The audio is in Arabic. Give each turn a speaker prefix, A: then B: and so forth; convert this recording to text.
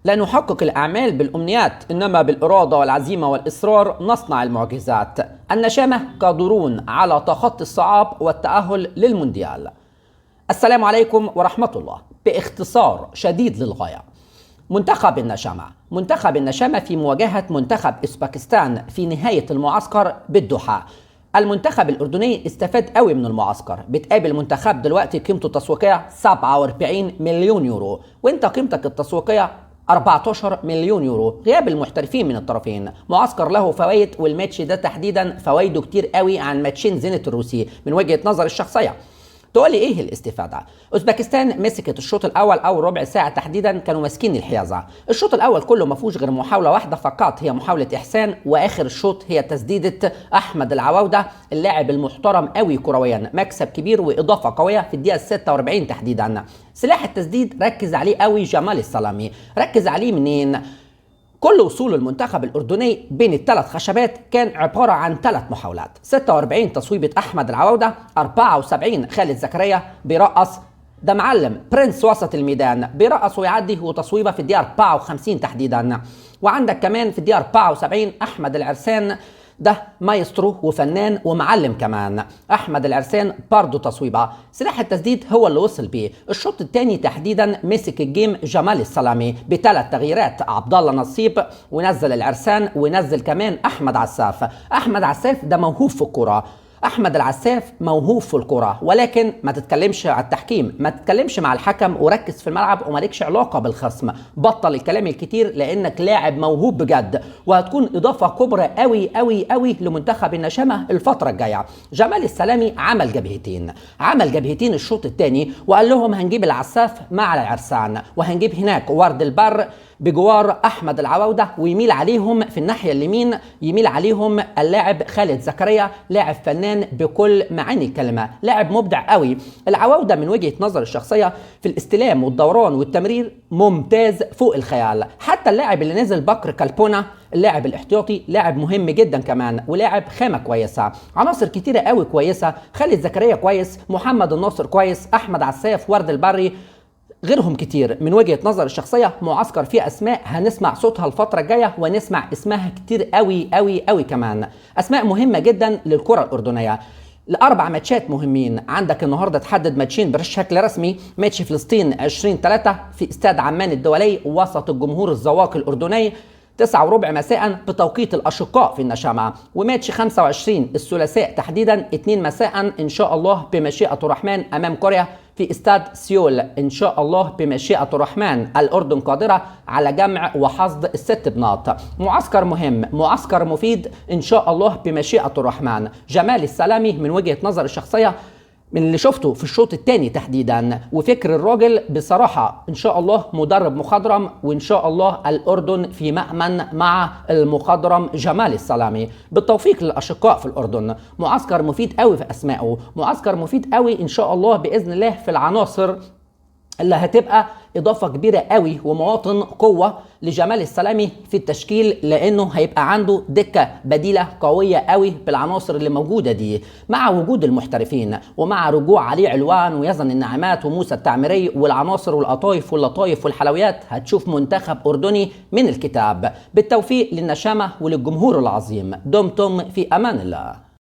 A: لا نحقق الأعمال بالأمنيات، إنما بالإرادة والعزيمة والإصرار نصنع المعجزات. النشامة قادرون على تخطي الصعاب والتأهل للمونديال. السلام عليكم ورحمة الله. باختصار شديد للغاية، منتخب النشامة في مواجهة منتخب أوزبكستان في نهاية المعسكر بالدوحة. المنتخب الأردني استفاد قوي من المعسكر، بتقابل منتخب دلوقتي قيمته التسويقية 47 مليون يورو، وانت قيمتك التسويقية 14 مليون يورو. غياب المحترفين من الطرفين، معسكر له فوائد، والماتش ده تحديدا فوائده كتير قوي عن ماتشين زينت الروسي من وجهة نظر الشخصية. تقول لي ايه الاستفاده؟ اوزبكستان مسكت الشوط الاول او ربع ساعه تحديدا كانوا ماسكين الحيازه. الشوط الاول كله ما فيهوش غير محاوله واحده فقط، هي محاوله احسان، واخر الشوط هي تسديده احمد العواوده اللاعب المحترم قوي كرويا، مكسب كبير واضافه قويه في الدقيقه 46 تحديدا. سلاح التسديد ركز عليه قوي جمال السلامي. ركز عليه منين؟ كل وصول المنتخب الأردني بين الثلاث خشبات كان عبارة عن 3 محاولات. 46 تصويبة أحمد العواودة، 74 خالد زكريا بيرقص، ده معلم برنس وسط الميدان بيرقص ويعدي، وتصويبة في الدقيقة 54 تحديدا. وعندك كمان في الدقيقة 74 أحمد العرسان، ده مايسترو وفنان ومعلم كمان. احمد العرسان برضه تصويبه. سلاح التسديد هو اللي وصل بيه. الشوط الثاني تحديدا مسك الجيم جمال السلامي ب3 تغييرات، عبد الله نصيب ونزل العرسان ونزل كمان احمد عساف. احمد عساف ده موهوب في الكوره، احمد العساف موهوب في الكرة، ولكن ما تتكلمش على التحكيم، ما تتكلمش مع الحكم، وركز في الملعب ومالكش علاقة بالخصم. بطل الكلام الكتير لانك لاعب موهوب بجد، وهتكون اضافة كبرى قوي قوي قوي لمنتخب النشامة الفترة الجاية. جمال السلامي عمل جبهتين الشوط الثاني، وقال لهم هنجيب العساف مع العرسان، وهنجيب هناك ورد البر بجوار احمد العواوده، ويميل عليهم في الناحيه اليمين، يميل عليهم اللاعب خالد زكريا، لاعب فنان بكل معاني الكلمه، لاعب مبدع قوي. العواوده من وجهه نظر الشخصيه في الاستلام والدوران والتمرير ممتاز فوق الخيال. حتى اللاعب اللي نزل بكر كالبونا اللاعب الاحتياطي لاعب مهم جدا كمان، ولاعب خامه كويسه. عناصر كتيره قوي كويسه، خالد زكريا كويس، محمد الناصر كويس، احمد عساف، ورد البري، غيرهم كتير. من وجهة نظر الشخصية معسكر فيه أسماء هنسمع صوتها الفترة الجاية، ونسمع اسمها كتير قوي قوي قوي كمان. أسماء مهمة جدا للكرة الأردنية. ل4 ماتشات مهمين. عندك النهارده تحدد ماتشين بشكل رسمي، ماتش فلسطين 20/3 في استاد عمان الدولي وسط الجمهور الزواق الأردني 9:15 مساء بتوقيت الأشقاء في النشامة، وماتش 25 الثلاثاء تحديدا 2 مساء إن شاء الله بمشيئة الرحمن أمام كوريا في استاد سيول. إن شاء الله بمشيئة الرحمن الأردن قادرة على جمع وحصد ال6 بناط. معسكر مهم، معسكر مفيد إن شاء الله بمشيئة الرحمن. جمال السلامي من وجهة نظر الشخصية من اللي شفته في الشوط الثاني تحديدا، وفكر الراجل بصراحة إن شاء الله مدرب مخضرم، وإن شاء الله الأردن في مأمن مع المخضرم جمال السلامي. بالتوفيق للأشقاء في الأردن. معسكر مفيد قوي في أسمائه، معسكر مفيد قوي إن شاء الله بإذن الله في العناصر اللي هتبقى إضافة كبيرة قوي ومواطن قوة لجمال السلامي في التشكيل، لأنه هيبقى عنده دكة بديلة قوية قوي بالعناصر اللي موجودة دي، مع وجود المحترفين، ومع رجوع علي علوان ويزن النعمات وموسى التعميري والعناصر والقطايف واللطايف والحلويات. هتشوف منتخب أردني من الكتاب. بالتوفيق للنشامة وللجمهور العظيم. دمتم في أمان الله.